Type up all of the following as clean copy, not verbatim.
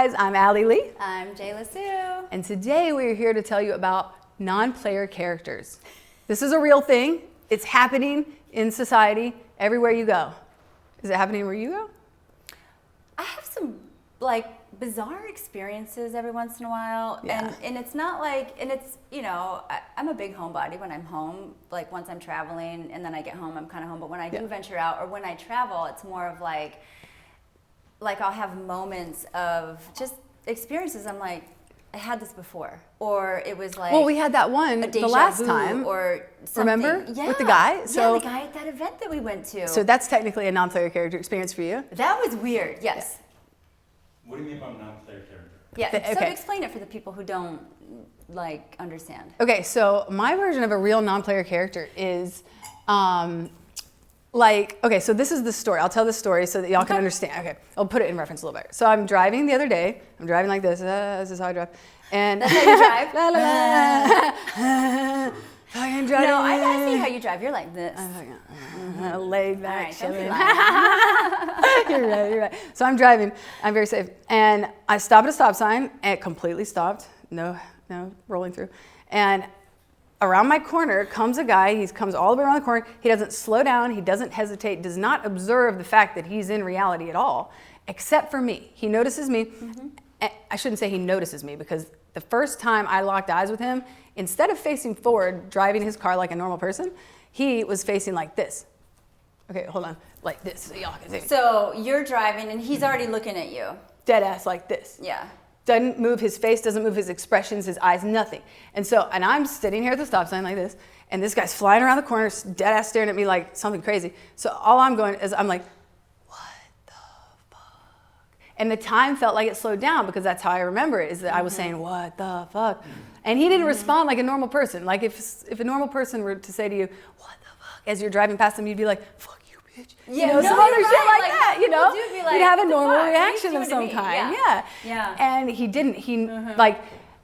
guys, I'm Allie Lee. I'm Jayla Sue. And today we're here to tell you about non-player characters. This is a real thing. It's happening in society everywhere you go. Is it happening where you go? I have some bizarre experiences every once in a while. Yeah. And it's not it's, I'm a big homebody when I'm home. Like once I'm traveling and then I get home, I'm kind of home. But when I do venture out or when I travel, it's more of like I'll have moments of just experiences. I'm like, I had this before, or it was like. Well, we had that one the last time, or something. Remember, yeah. with the guy. So the guy at that event that we went to. So that's technically a non-player character experience for you. That was weird. Yes. What do you mean by non-player character? Yeah. Okay. So explain it for the people who don't understand. Okay, so my version of a real non-player character is. So this is the story. I'll tell the story so that y'all can understand. Okay, I'll put it in reference a little better. So I'm driving the other day. I'm driving like this. This is how I drive. And that's how you drive? La, la, la. I'm driving. No, I see how you drive. You're like this. Laid back, right, chilling. You're You're right. So I'm driving. I'm very safe. And I stop at a stop sign, and it completely stopped. No rolling through. And around my corner comes a guy. He comes all the way around the corner. He doesn't slow down. He doesn't hesitate. Does not observe the fact that he's in reality at all, except for me. He notices me. Mm-hmm. I shouldn't say he notices me, because the first time I locked eyes with him, instead of facing forward, driving his car like a normal person, he was facing like this. Okay, hold on. Like this. So y'all can see. So you're driving and he's already looking at you. Dead ass like this. Yeah. Doesn't move his face, doesn't move his expressions, his eyes, nothing. And I'm sitting here at the stop sign like this, and this guy's flying around the corner, dead ass staring at me like something crazy. So all I'm going is, I'm like, what the fuck? And the time felt like it slowed down, because that's how I remember it, is that I was saying, what the fuck? And he didn't respond like a normal person. Like if a normal person were to say to you, what the fuck? As you're driving past them, you'd be like, fuck you, bitch. Yeah, some other shit like that, You'd have a normal reaction of some kind. Yeah. And he didn't.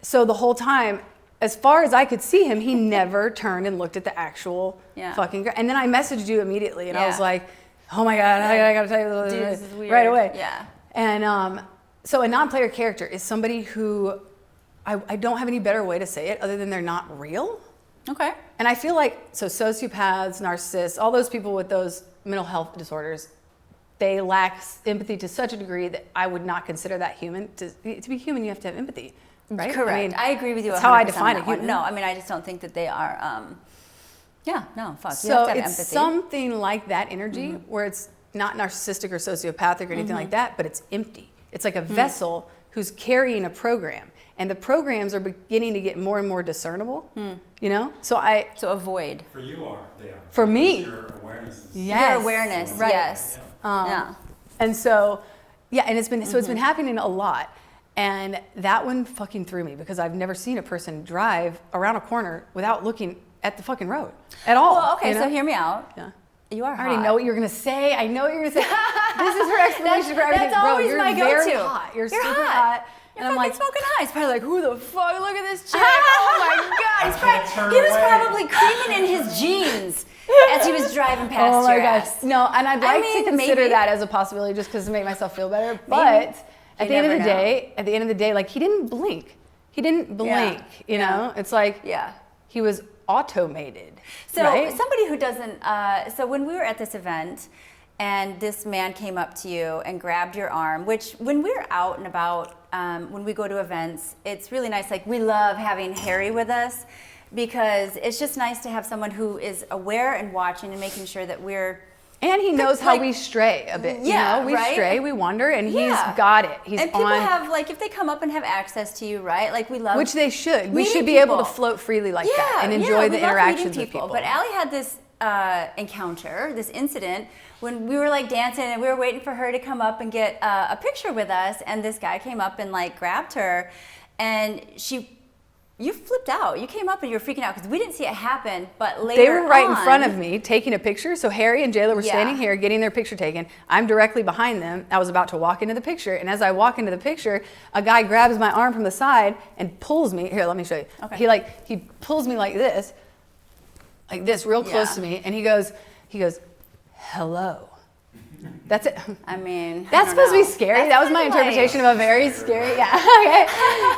So the whole time, as far as I could see him, he never turned and looked at the actual fucking girl. And then I messaged you immediately, and I was like, oh my God, I gotta tell you this is weird. right away. Yeah. And so a non-player character is somebody who, I don't have any better way to say it other than they're not real. Okay. And I feel like, sociopaths, narcissists, all those people with those mental health disorders, they lack empathy to such a degree that I would not consider that human. To be human, you have to have empathy, right? Correct. I agree with you 100% That's how I define it. No, I just don't think that they are, fuck. So you have to have it's empathy. something like that energy where it's not narcissistic or sociopathic or anything like that, but it's empty. It's like a vessel who's carrying a program. And the programs are beginning to get more and more discernible, So So avoid. For you they are. For me. Your awareness is. Your awareness, right. yes. And so, and it's been happening a lot. And that one fucking threw me, because I've never seen a person drive around a corner without looking at the fucking road at all. Well, okay, so hear me out. Yeah. You are hot. I already know what you're going to say. I know what you're going to say. This is her explanation for everything. That's always Bro, my you're very go-to. hot. You're super hot. hot. You're And I'm like, smoking hot. he's probably like, who the fuck? Look at this chick. Oh my God. He was probably creaming in his jeans as he was driving past Oh my your gosh. ass. No, and I'd like to consider maybe. that as a possibility, just because to make myself feel better. But at the end of the day, like, he didn't blink. He didn't blink, you know? It's like he was automated. So right? somebody who doesn't, so when we were at this event and this man came up to you and grabbed your arm, which when we're out and about, when we go to events, it's really nice. Like, we love having Harry with us, because it's just nice to have someone who is aware and watching and making sure that we're. And he knows how we stray a bit. We stray, we wander, and he's got it. He's and people have, like, if they come up and have access to you, right? Like, we love. Which they should. We should be able to float freely like that and enjoy the interactions with people. But Allie had this encounter, this incident, when we were like dancing and we were waiting for her to come up and get a picture with us, and this guy came up and like grabbed her, and you flipped out. You came up and you were freaking out because we didn't see it happen, but later they were right in front of me taking a picture. So Harry and Jayla were standing here getting their picture taken. I'm directly behind them. I was about to walk into the picture, and as I walk into the picture, a guy grabs my arm from the side and pulls me. Here, let me show you. Okay. He pulls me like this, real close to me, and he goes, hello. That's it. I mean, That's supposed to be scary. That's That was my kinda like- interpretation of a very scary. Yeah. Okay.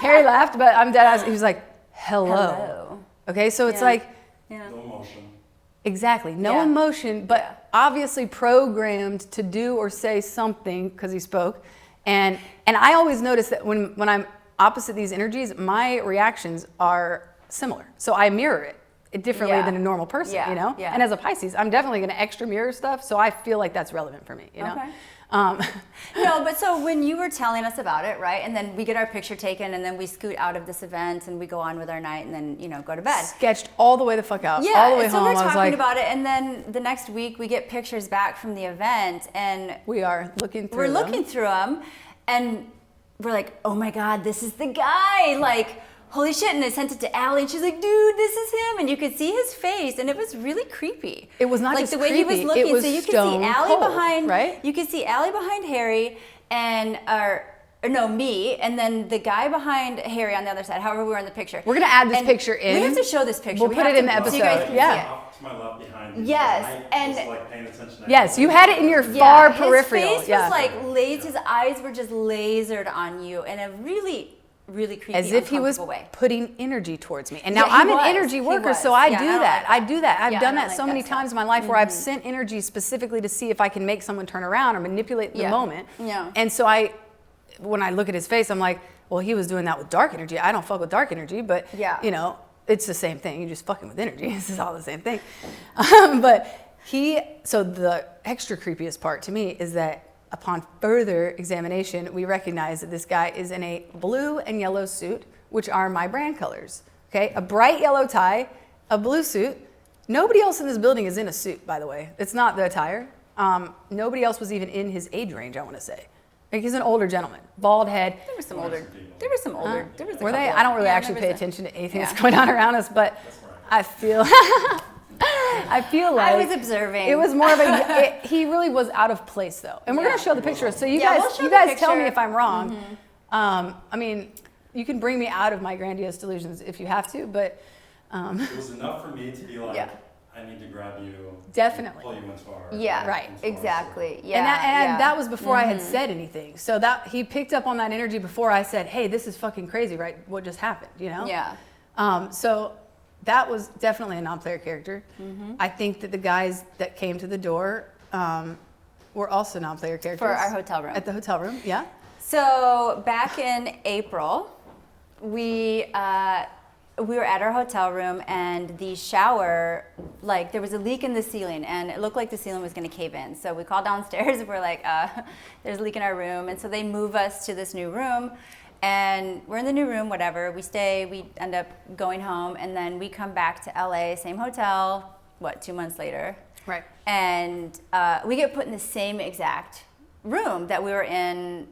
Harry laughed, but I'm dead. He was like, "Hello." Hello. Okay, so it's Yeah. like Yeah. No emotion. exactly no Yeah. emotion, but Yeah. obviously programmed to do or say something because he spoke, and I always notice that when I'm opposite these energies, my reactions are similar. So I mirror it differently Yeah. than a normal person, Yeah. you know. Yeah. And as a Pisces, I'm definitely going to extra mirror stuff, so I feel like that's relevant for me, you know. Okay. Um, No, but so when you were telling us about it, right? And then we get our picture taken and then we scoot out of this event and we go on with our night and then, go to bed. sketched all the way the fuck out, Yeah, all the way and so home. we're I was talking like, about it, and then the next week we get pictures back from the event, and we are looking through. we're them. looking through them, and we're like, oh my god, this is the guy! Like, holy shit! And I sent it to Allie, and she's like, dude, this is him, and you could see his face, and it was really creepy. It was not like just the way he was creepy, looking. it was so you could stone see Allie cold, behind, right? You could see Allie behind Harry, and me, and then the guy behind Harry on the other side. However, we were in the picture. We're gonna add this And picture in. We have to show this picture. We'll We put have it in to- the so you guys episode, can yeah. see it. Off to my left behind me. Yes, I and- was like paying attention to Yes, you had it in your Yeah, far his peripheral. face Yeah. was like his eyes were just lasered on you in a really, really creepy, as if he was uncomfortable way. putting energy towards me. And now Yeah, he I'm an was. energy He worker, was. so I Yeah, do I don't that. like I that. do that. I've Yeah, done I that don't so like many that stuff. times in my life where I've sent energy specifically to see if I can make someone turn around or manipulate the Yeah. moment. Yeah. And so when I look at his face, I'm like, well, he was doing that with dark energy. I don't fuck with dark energy, but Yeah. it's the same thing. You're just fucking with energy. This is all the same thing. But so the extra creepiest part to me is that upon further examination, we recognize that this guy is in a blue and yellow suit, which are my brand colors. Okay, a bright yellow tie, a blue suit. Nobody else in this building is in a suit, by the way. It's not the attire. Nobody else was even in his age range, I want to say. Like, he's an older gentleman, bald head. There were some older. There were some older. There was a Were they? couple. I don't really Yeah, actually there pay was a- attention to anything Yeah. that's going on around us, but I feel like I was observing. it was more of he really was out of place though. And we're Yeah. gonna show the picture. So you Yeah, guys we'll show you the guys tell me picture. if I'm wrong. I mean, you can bring me out of my grandiose delusions if you have to, but It was enough for me to be like, Yeah. I need to grab you. Definitely. Pull you into our. Yeah. Right. into our Exactly. Yeah. and that was before I had Mm-hmm. said anything. So that he picked up on that energy before I said, "Hey, this is fucking crazy, right? What just happened?" You know? Yeah. So that was definitely a non-player character. Mm-hmm. I think that the guys that came to the door were also non-player characters For our hotel room. At the hotel room, yeah. So back in April, we were at our hotel room, and the shower, like, there was a leak in the ceiling, and it looked like the ceiling was going to cave in. So we called downstairs, and we're like, there's a leak in our room. And so they move us to this new room, and we're in the new room, whatever. We stay, we end up going home, and then we come back to LA, same hotel, 2 months later. Right. And we get put in the same exact room that we were in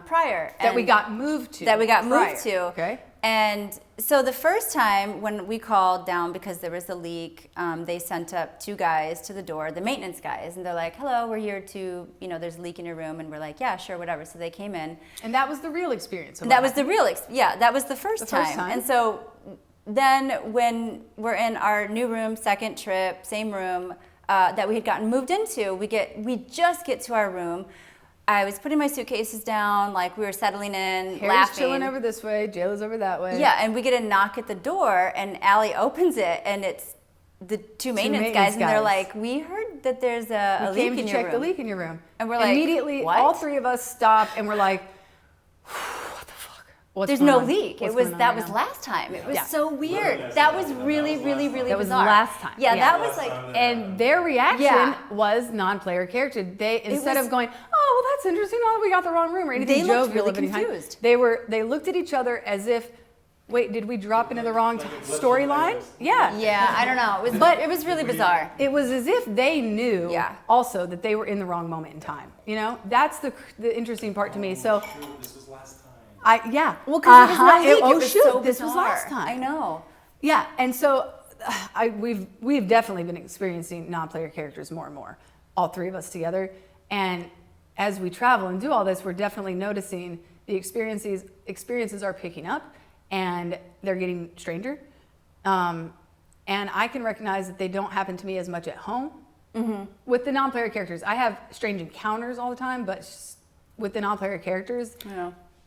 prior. That we And- got moved to. that we got prior, moved to. Okay. And so the first time when we called down because there was a leak, they sent up 2 guys to the door, the maintenance guys, and they're like, "Hello, we're here to, there's a leak in your room," and we're like, "Yeah, sure, whatever." So they came in. And that was the real experience. Of That what was the real, that was the first The first time. And so then when we're in our new room, second trip, same room that we had gotten moved into, we just get to our room. I was putting my suitcases down, like we were settling in, Harry's laughing. chilling over this way, Jayla's over that way. Yeah, and we get a knock at the door, and Allie opens it, and it's the two maintenance guys, and they're guys. like, "We heard that there's a We leak came in to your check room." the leak in your room. And we're like, immediately, "What?" all 3 of us stopped and we're like, what the fuck? What's There's going no on? leak. What's It was going on that right was now? last time. It was Yeah. so weird. Literally, That was that was really, last really, time. really That was bizarre. last time. Yeah, Yeah. that was Last like. time that And their reaction Yeah. was non-player character. They instead was- of going, "Oh, well, that's interesting. Oh, we got the wrong room," or anything They looked jovial really of any kind, confused. They looked at each other as if, "Wait, did we drop into the wrong storyline?" Yeah. Yeah, I don't know. It was really bizarre. It was as if they knew Yeah. also that they were in the wrong moment in time. That's the interesting part to me. So Shoot, this was last time. Well, because there was no leak. Oh It was shoot, so this was bizarre. last time. I know. Yeah, and so we've definitely been experiencing non-player characters more and more, all 3 of us together. And as we travel and do all this, we're definitely noticing the experiences are picking up, and they're getting stranger. And I can recognize that they don't happen to me as much at home With the non-player characters, I have strange encounters all the time, but with the non-player characters,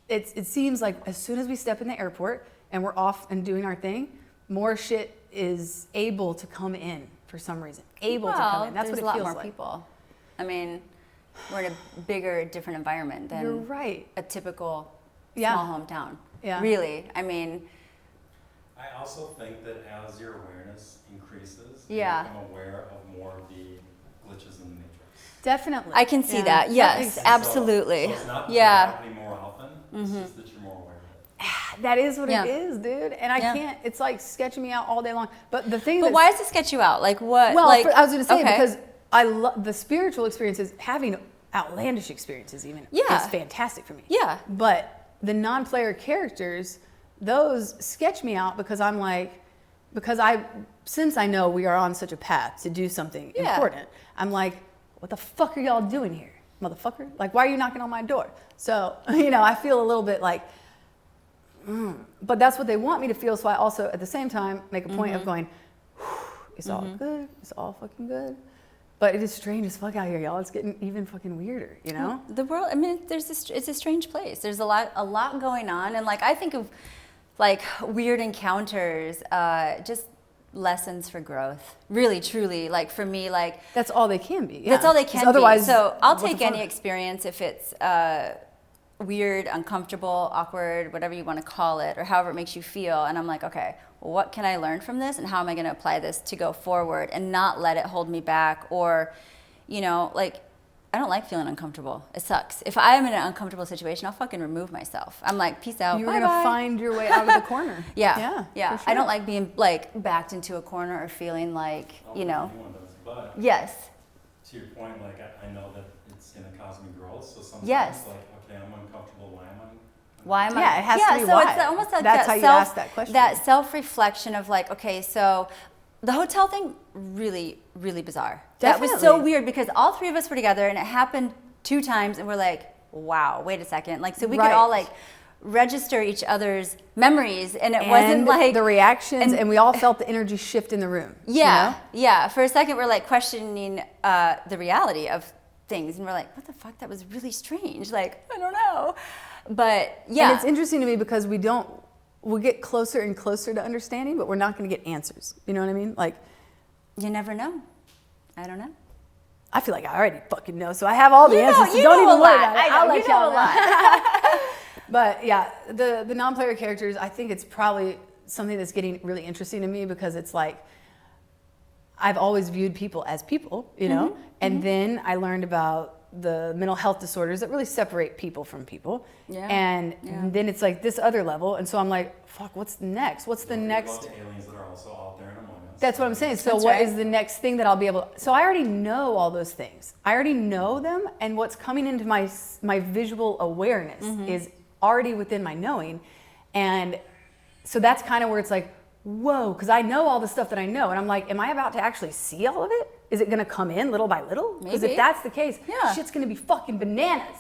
it seems like as soon as we step in the airport and we're off and doing our thing, more shit is able to come in for some reason. To come in. That's what it feels like. There's a lot more people. I mean, we're in a bigger, different environment than You're right. a typical small hometown. Yeah. Really. I mean, I also think that as your awareness increases, you Yeah. become aware of more of the glitches in the matrix. Definitely. I can see that. makes Yes, sense. absolutely. So it's not that Yeah. it's happening more often, it's just that you're more aware of it. That is what Yeah. it is, dude. And I Yeah. can't, it's like sketching me out all day long. But the thing But why does it sketch you out? Like what? Well, like, I was going to say, okay. because I love the spiritual experiences, having outlandish experiences even Yeah. is fantastic for me. Yeah. But the non-player characters, those sketch me out because I'm like, since I know we are on such a path to do something Yeah. important, I'm like, what the fuck are y'all doing here, motherfucker? Like, why are you knocking on my door? So, I feel a little bit like, but that's what they want me to feel. So I also, at the same time, make a point of going, it's all good. It's all fucking good. But it is strange as fuck out here, y'all. It's getting even fucking weirder, The world, I mean, it's a strange place. There's a lot going on. And like, I think of like weird encounters, just lessons for growth. Really, truly, like for me, like. That's all they can be. Yeah. That's all they can otherwise, be. So I'll what the take fuck? any experience if it's weird, uncomfortable, awkward, whatever you want to call it, or however it makes you feel. And I'm like, okay, what can I learn from this, and how am I going to apply this to go forward and not let it hold me back? Or, like, I don't like feeling uncomfortable. It sucks. If I'm in an uncomfortable situation, I'll fucking remove myself. I'm like, peace out. You're bye gonna bye. find your way out of the corner. Yeah. for sure. I don't like being like backed into a corner or feeling like, Anyone does, but Yes. to your point, like I know that it's gonna cause me growth, so sometimes Yes. like, okay, I'm uncomfortable, why am I? Why am I? Yeah, it has to be so why. it's almost like That's that how you ask that question. That self-reflection of like, okay, so the hotel thing, really, really bizarre. That was so Definitely. weird because all three of us were together and it happened 2 times and we're like, wow, wait a second. Like, so we could all like register each other's memories and it wasn't like the reactions, and we all felt the energy shift in the room. Yeah. For a second, we're like questioning the reality of things, and we're like, what the fuck? That was really strange. Like, I don't know. But yeah, And it's interesting to me because we'll get closer and closer to understanding, but we're not going to get answers. You know what I mean? Like, you never know. I don't know. I feel like I already fucking know, so I have all the answers. So you don't know even a worry lot. about it. I know, I'll let you know y'all a lot. But yeah, the non-player characters, I think it's probably something that's getting really interesting to me because it's like I've always viewed people as people, and then I learned about the mental health disorders that really separate people from people. Yeah. And then it's like this other level. And so I'm like, fuck, what's next? What's the What next? about the aliens that are also out there and among us? That's what I'm saying. So That's what right. is the next thing that I'll be able? So I already know all those things. I already know them, and what's coming into my visual awareness is already within my knowing, and so that's kind of where it's like, whoa, because I know all the stuff that I know, and I'm like, am I about to actually see all of it? Is it going to come in little by little? Because if Maybe. that's the case, Yeah. shit's going to be fucking bananas.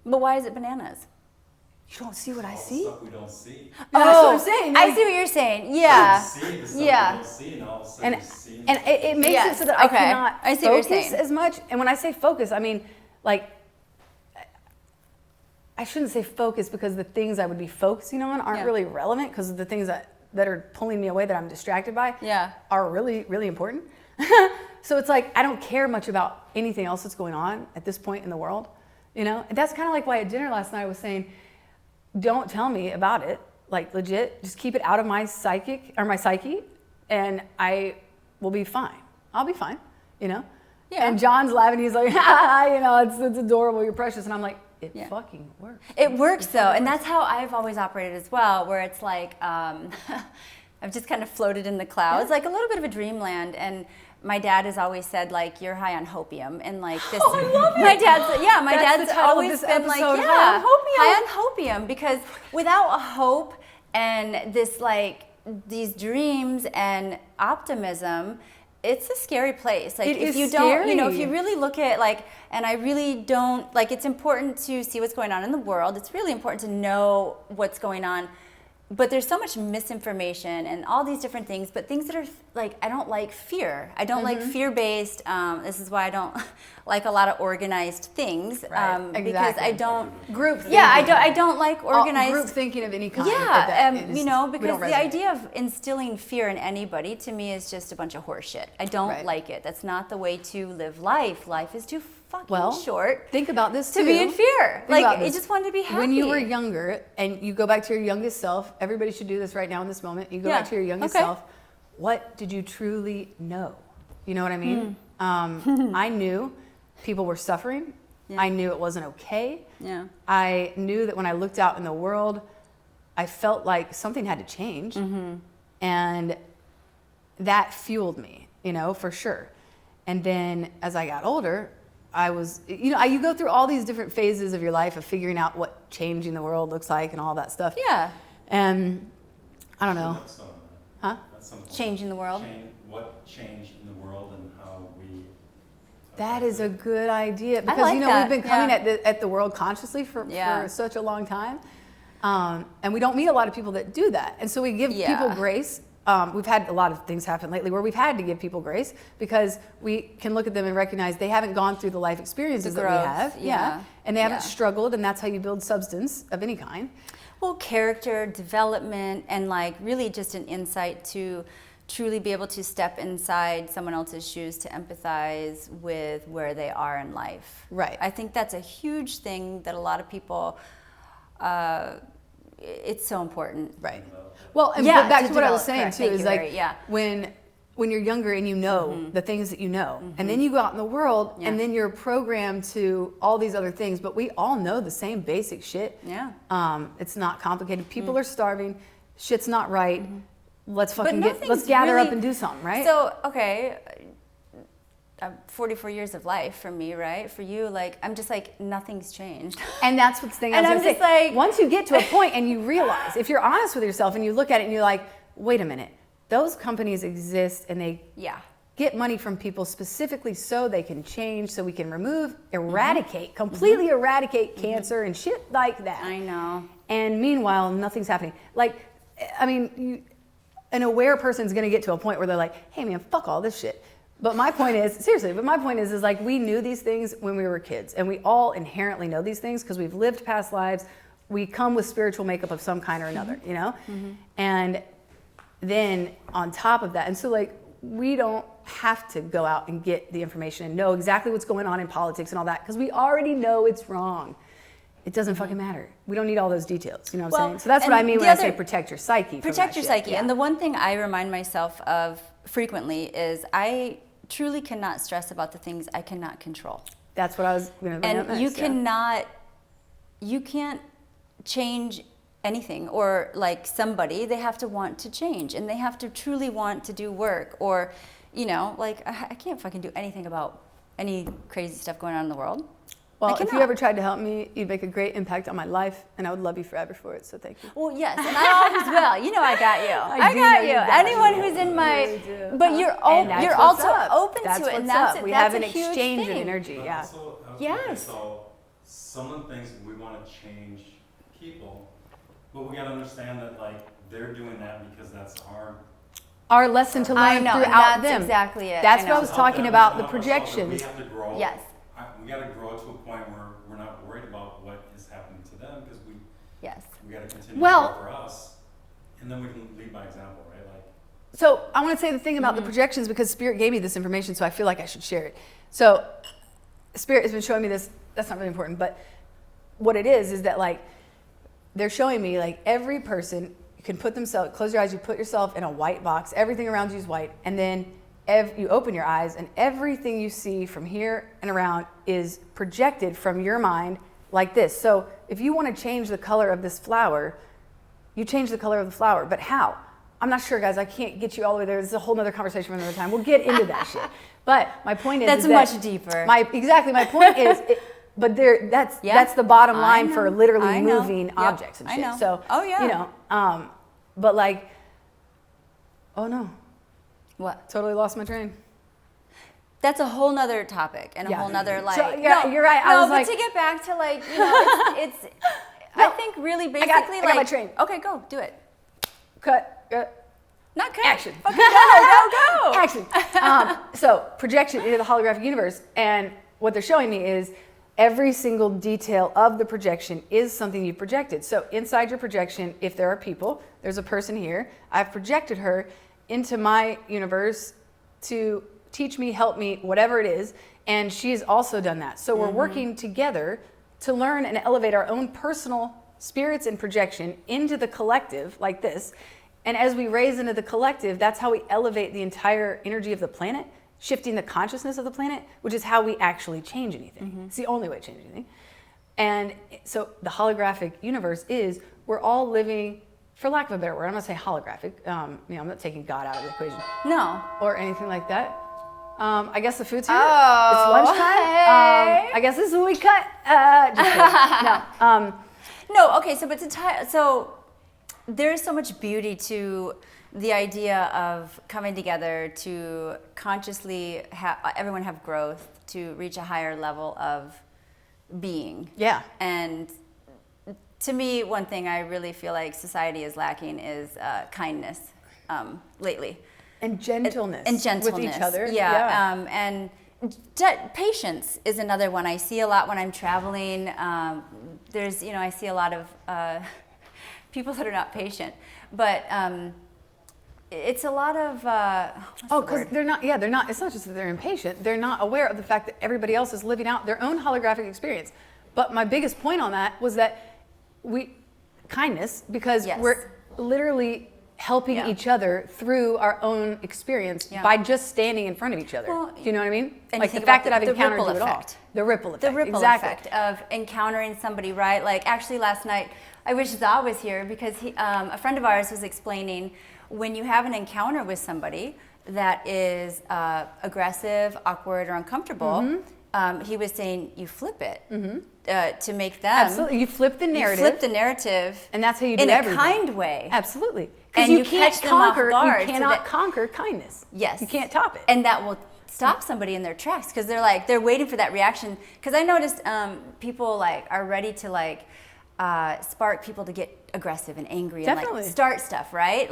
But why is it bananas? You don't see what I All the see. stuff we don't see. That's what I'm saying. I see what you're saying. Yeah. You see the stuff Yeah. we don't see, and all of a sudden And you see. and it makes Yes, it so that I okay. cannot I see what you're focus saying. as much. And when I say focus, I mean like I shouldn't say focus because the things I would be focusing on aren't Yeah. really relevant because the things that are pulling me away that I'm distracted by Yeah. are really, really important. So it's like I don't care much about anything else that's going on at this point in the world, And that's kind of like why at dinner last night I was saying, don't tell me about it, like legit, just keep it out of my psyche, and I will be fine. I'll be fine, Yeah. And John's laughing. He's like, it's adorable. You're precious. And I'm like, it fucking works. It works though, and that's how I've always operated as well, where it's like I've just kind of floated in the clouds, like a little bit of a dreamland. And my dad has always said, like, you're high on hopium, and like this. Oh, I love it. My dad's my That's dad's the title of always this been like, episode, yeah, high on high on hopium, because without a hope and this like these dreams and optimism, it's a scary place. Like It if is you don't, if scary. you really look at like, and I really don't, like, it's important to see what's going on in the world. It's really important to know what's going on but there's so much misinformation and all these different things, but things that are like, I don't like fear. I don't like fear-based. This is why I don't like a lot of organized things. Because I don't group thinking. Yeah, I don't like organized group thinking of any kind. Yeah, that you know, because the resonate. idea of instilling fear in anybody to me is just a bunch of horseshit. I don't like it. That's not the way to live life. Life is too fucking short. Think about this too. To be in fear. Think Like, I just wanted to be happy. When you were younger and you go back to your youngest self, everybody should do this right now in this moment. You go back to your youngest self. What did you truly know? You know what I mean? I knew people were suffering. Yeah. I knew it wasn't okay. Yeah. I knew that when I looked out in the world, I felt like something had to change. And that fueled me, you know, for sure. And then as I got older, I was, you know, you go through all these different phases of your life of figuring out what changing the world looks like and all that stuff. Yeah. And I don't know. Huh? Changing the world? What changed in the world and how we... That is a good idea. Because, like you know, that. we've been coming at the world consciously for such a long time. And we don't meet a lot of people that do that. And so we give people grace. We've had a lot of things happen lately where we've had to give people grace because we can look at them and recognize they haven't gone through the life experiences that we have. Yeah. And they haven't struggled, and that's how you build substance of any kind. Well, character development and like really just an insight to truly be able to step inside someone else's shoes to empathize with where they are in life. Right. I think that's a huge thing that a lot of people, it's so important. Right. Well, and but back to what I was saying too is like when you're younger and you know the things that you know, and then you go out in the world and then you're programmed to all these other things, but we all know the same basic shit. Yeah. It's not complicated. People are starving. Shit's not right. Let's fucking let's gather up and do something, right? So, okay, 44 years of life for me, right? For you, like, I'm just like, nothing's changed. And that's what's the thing I was I'm gonna just say. like, once you get to a point and you realize, if you're honest with yourself and you look at it and you're like, wait a minute, those companies exist and they get money from people specifically so they can change, so we can eradicate, completely eradicate cancer and shit like that. I know. And meanwhile, nothing's happening. Like, I mean, an aware person's gonna get to a point where they're like, hey man, fuck all this shit. But my point is, seriously, is like we knew these things when we were kids, and we all inherently know these things because we've lived past lives. We come with spiritual makeup of some kind or another, you know? And then on top of that, and so like we don't have to go out and get the information and know exactly what's going on in politics and all that because we already know it's wrong. It doesn't fucking matter. We don't need all those details. You know what I'm saying? So that's what I mean when I say protect your psyche. Protect your psyche. And the one thing I remind myself of frequently is I truly cannot stress about the things I cannot control. That's what I was going to bring up next. And you can't change anything, or like somebody, they have to want to change and they have to truly want to do work, or, you know, like I can't fucking do anything about any crazy stuff going on in the world. Well, if you ever tried to help me, you'd make a great impact on my life, and I would love you forever for it, so thank you. Well, yes, and I always will. You know I got you. I got you. Anyone who's in my... But you're also open to it, and that's we have an exchange of energy, Yes. So some of the things we want to change people, but we got to understand that, like, they're doing that because that's our lesson to learn throughout them. That's exactly it. That's what I was talking about, the projections. We have to grow. Yes. We got to grow to a point where we're not worried about what is happening to them because we got to continue to grow for us, and then we can lead by example, right? Like. So I want to say the thing about the projections because Spirit gave me this information, so I feel like I should share it. So Spirit has been showing me this. That's not really important, but what it is that like they're showing me like every person can put themselves. Close your eyes. You put yourself in a white box. Everything around you is white, and then you open your eyes and everything you see from here and around is projected from your mind like this. So if you want to change the color of this flower, you change the color of the flower. But how? I'm not sure, guys. I can't get you all the way there. This is a whole other conversation for another time. We'll get into that shit. But my point is that's much deeper. My point is, that's the bottom line for literally moving objects and shit. I know. So, you know, but like, oh no. What? Totally lost my train. That's a whole nother topic and a whole nother like. So, you're right. But to get back to like, you know, it's I think really basically I got my train. Okay, go do it. cut. Not cut. Action. Okay, go. Action. So projection into the holographic universe. And what they're showing me is every single detail of the projection is something you projected. So inside your projection, if there are people, there's a person here, I've projected her into my universe to teach me, help me, whatever it is. And she's also done that. So we're working together to learn and elevate our own personal spirits and projection into the collective like this. And as we raise into the collective, that's how we elevate the entire energy of the planet, shifting the consciousness of the planet, which is how we actually change anything. It's the only way to change anything. And so the holographic universe is, we're all living, for lack of a better word, I'm not saying holographic, I'm not taking God out of the equation. No. Or anything like that. I guess the food's here. Oh, it's lunchtime. hey. I guess this is when we cut. Just kidding. No, okay, so there's so much beauty to the idea of coming together to consciously everyone have growth, to reach a higher level of being. Yeah. And to me, one thing I really feel like society is lacking is kindness lately. And gentleness. With each other. Yeah. And patience is another one I see a lot when I'm traveling. I see a lot of people that are not patient, but it's a lot of because they're not, it's not just that they're impatient, they're not aware of the fact that everybody else is living out their own holographic experience. But my biggest point on that was that kindness, because we're literally helping each other through our own experience by just standing in front of each other. Well, do you know what I mean? And like the fact that I've encountered you at all. The ripple effect of encountering somebody, right? Like actually last night, I wish Za was here because a friend of ours was explaining when you have an encounter with somebody that is aggressive, awkward, or uncomfortable, he was saying you flip it to make them. Absolutely. You flip the narrative. You flip the narrative. And that's how you do in everything. In a kind way. Absolutely. And you catch them off guard. You cannot conquer kindness. Yes. You can't top it. And that will stop somebody in their tracks because they're waiting for that reaction. Because I noticed people are ready to spark people to get aggressive and angry and start stuff, right?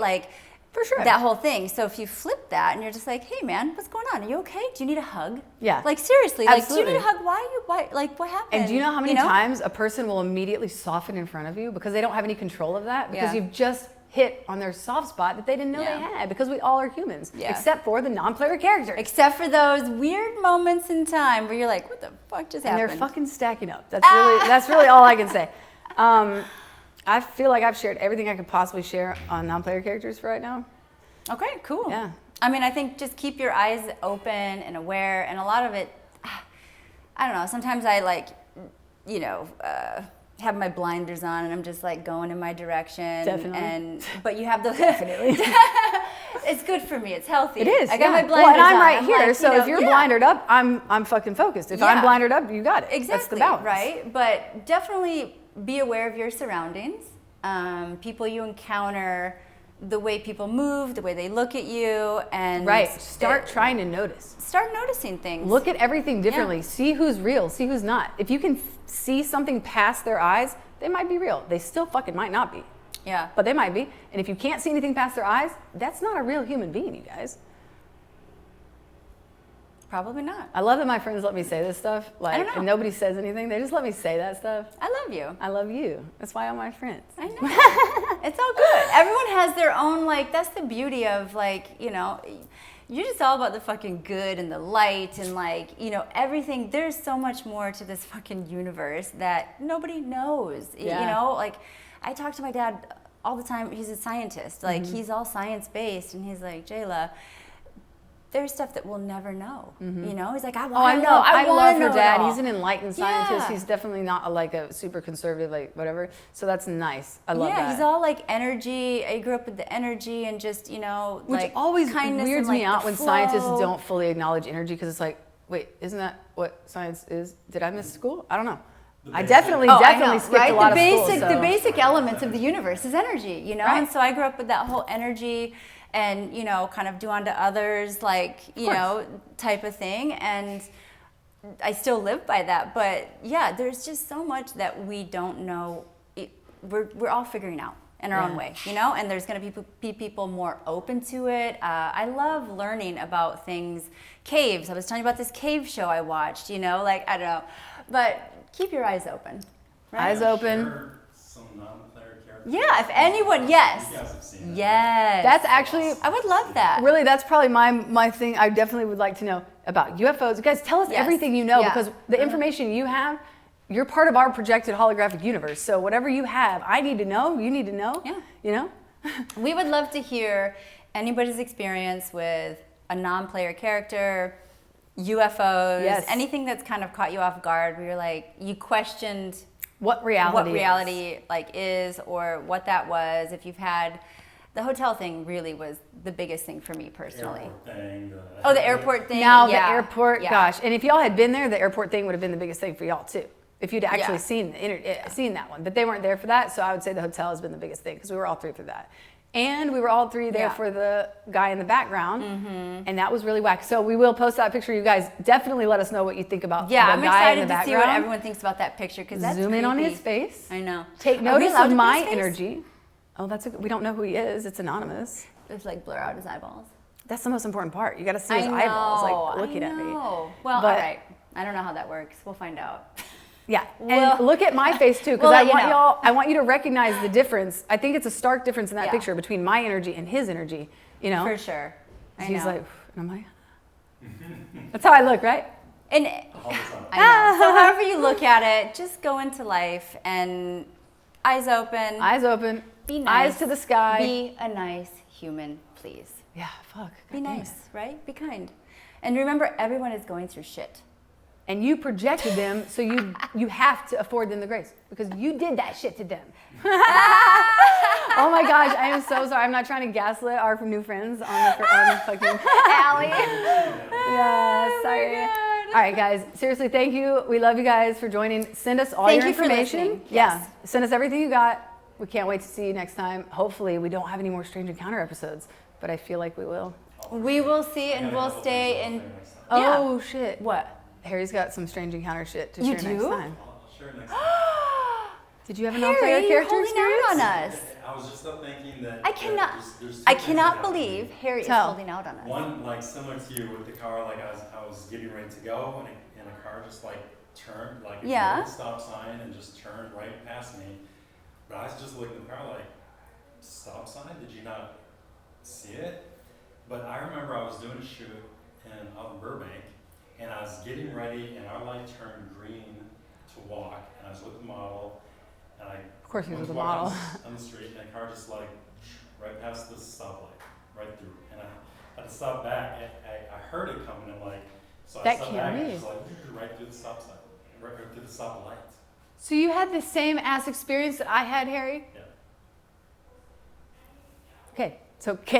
For sure. That whole thing. So if you flip that and you're just like, hey man, what's going on? Are you okay? Do you need a hug? Yeah. Seriously, Absolutely. do you need a hug? Why, what happened? And do you know how many times a person will immediately soften in front of you because they don't have any control of that? Because you've just hit on their soft spot that they didn't know they had, because we all are humans, except for the non-player characters. Except for those weird moments in time where you're like, what the fuck just happened? And they're fucking stacking up. That's really all I can say. I feel like I've shared everything I could possibly share on non-player characters for right now. Okay, cool. Yeah. I mean, I think just keep your eyes open and aware, and a lot of it, I don't know, sometimes I have my blinders on and I'm just going in my direction. Definitely. But you have the Definitely. It's good for me. It's healthy. It is. I got my blinders on. And I'm right here, so if you're blindered up, I'm fucking focused. If I'm blinded up, you got it. Exactly. That's the balance. Right. But definitely be aware of your surroundings, people you encounter, the way people move, the way they look at you, and start trying to notice. Start noticing things. Look at everything differently. See who's real. See who's not. If you can see something past their eyes, they might be real. They still fucking might not be. Yeah. But they might be. And if you can't see anything past their eyes, that's not a real human being, you guys. Probably not. I love that my friends let me say this stuff. I don't know. And nobody says anything. They just let me say that stuff. I love you. I love you. That's why I'm my friends. I know. It's all good. Everyone has their own, that's the beauty of, you're just all about the fucking good and the light and, everything. There's so much more to this fucking universe that nobody knows. Yeah. I talk to my dad all the time. He's a scientist. He's all science-based. And he's like, Jayla, there's stuff that we'll never know. He's like, I want to know. I love her dad. All. He's an enlightened scientist. Yeah. He's definitely not a super conservative, whatever. So that's nice. I love that. Yeah, he's all energy. I grew up with the energy and just, which always kindness weirds and, me out when flow. scientists don't fully acknowledge energy, because it's like, wait, isn't that what science is? Did I miss school? I don't know. I definitely skipped a lot of school. The basic elements of the universe is energy, Right. And so I grew up with that whole energy and, kind of do unto others, type of thing. And I still live by that. But yeah, there's just so much that we don't know. We're all figuring out. in our own way, you know, and there's going to be people more open to it. I love learning about things. Caves. I was telling you about this cave show I watched, you know, like, I don't know, but keep your eyes open. Right? Eyes open. Some non-player characters. Yeah, if anyone, yes. You guys have seen that. Yes. That's actually, I would love that. really, that's probably my thing. I definitely would like to know about UFOs. You guys, tell us everything you know, because the information you have, you're part of our projected holographic universe. So whatever you have, I need to know, you need to know, you know? We would love to hear anybody's experience with a non-player character, UFOs, anything that's kind of caught you off guard where you're like, you questioned what reality like is, or what that was. If you've had, the hotel thing really was the biggest thing for me personally. The airport thing. Now the airport, gosh. And if y'all had been there, the airport thing would have been the biggest thing for y'all too. If you'd actually seen that one. But they weren't there for that, so I would say the hotel has been the biggest thing because we were all three for that. And we were all three there for the guy in the background, and that was really whack. So we will post that picture. You guys definitely let us know what you think about the guy in the background. I'm excited to see what everyone thinks about that picture because that's Zoom in creepy. on his face. I know. Take notice of my energy. Oh, we don't know who he is. It's anonymous. Just like blur out his eyeballs. That's the most important part. You got to see his eyeballs, like looking at me. Well, all right. I don't know how that works. We'll find out. Yeah, and look at my face too, because I want you to recognize the difference. I think it's a stark difference in that picture between my energy and his energy. You know, for sure. He's like, and I'm like, that's how I look, right? And I know. So however you look at it, just go into life and eyes open. Eyes open. Be nice. Eyes to the sky. Be a nice human, please. Yeah, fuck. Be nice, right? Be kind. And remember, everyone is going through shit. And you projected them, so you have to afford them the grace because you did that shit to them. Oh my gosh, I am so sorry. I'm not trying to gaslit our new friends on the fucking alley. Yeah, sorry. All right, guys. Seriously, thank you. We love you guys for joining. Send us all your information. Yes. Send us everything you got. We can't wait to see you next time. Hopefully, we don't have any more Strange Encounter episodes, but I feel like we will. We will see, and we'll stay in. Oh shit! What? Harry's got some Strange Encounter shit to share next time. I'll share next time. Did you have a non-player character experience? Holding out on us. I was just thinking that I cannot believe Harry is holding out on us. One, like similar to you with the car, like I was getting ready to go, and a car just like turned, like ignored the stop sign and just turned right past me. But I was just looking at the car like, stop sign? Did you not see it? But I remember I was doing a shoot out in Burbank, and I was getting ready, and our light turned green to walk, and I was with the model, and of course he was with the model on the street, and the car just like right past the stoplight, right through, and I had to stop back. I heard it coming, and like, so I stopped back, and just like right through the stop sign, right through the stoplight. So you had the same ass experience that I had, Harry? Yeah. Okay, so let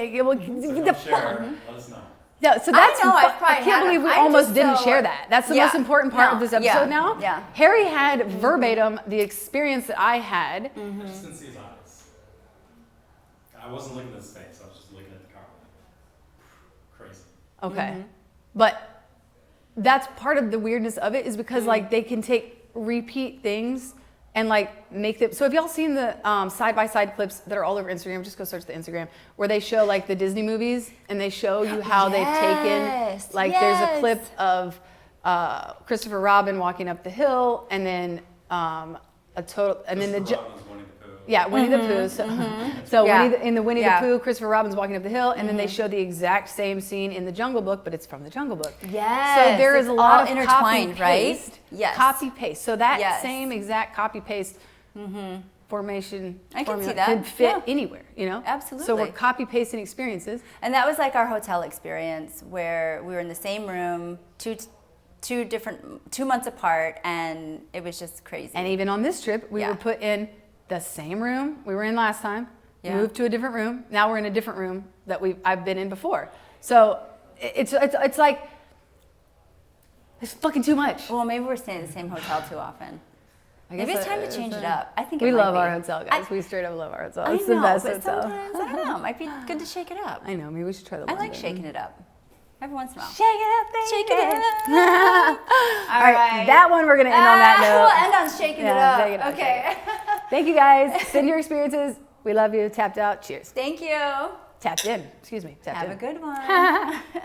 us know. Yeah, so that's I can't believe we almost didn't share that. That's the most important part of this episode now. Yeah. Harry had verbatim the experience that I had. I just didn't see his eyes. I wasn't looking at his face. I was just looking at the car. Crazy. Okay. But that's part of the weirdness of it is because like they can take repeat things and like make them. So have y'all seen the side-by-side clips that are all over Instagram? Just go search the Instagram where they show like the Disney movies and they show you how they've taken, like there's a clip of Christopher Robin walking up the hill and then Winnie the Pooh. So in the Winnie the Pooh, Christopher Robin's walking up the hill, and then they show the exact same scene in the Jungle Book, but it's from the Jungle Book. Yes. So there is a lot of intertwined, copy right? paste. Yes. Copy paste. So that same exact copy paste formation formula could fit anywhere, you know? Absolutely. So we're copy pasting experiences. And that was like our hotel experience where we were in the same room, 2 months apart, and it was just crazy. And even on this trip, we were put in the same room we were in last time, moved to a different room. Now we're in a different room that I've been in before. So it's like, it's fucking too much. Well, maybe we're staying in the same hotel too often. Maybe it's time to change it up. I think we love our hotel, guys. We straight up love our hotel. It's the best hotel. Sometimes, I don't know, it might be good to shake it up. I know, maybe we should try the I like shaking it up. Every once in a while. Shake it up, baby. Shake it up. All right. That one we're going to end on that note. We'll end on shaking it up. Shake it up. Okay. Thank you, guys. Send your experiences. We love you. Tapped out. Cheers. Thank you. Tapped in. Excuse me. Tapped Have in. a good one.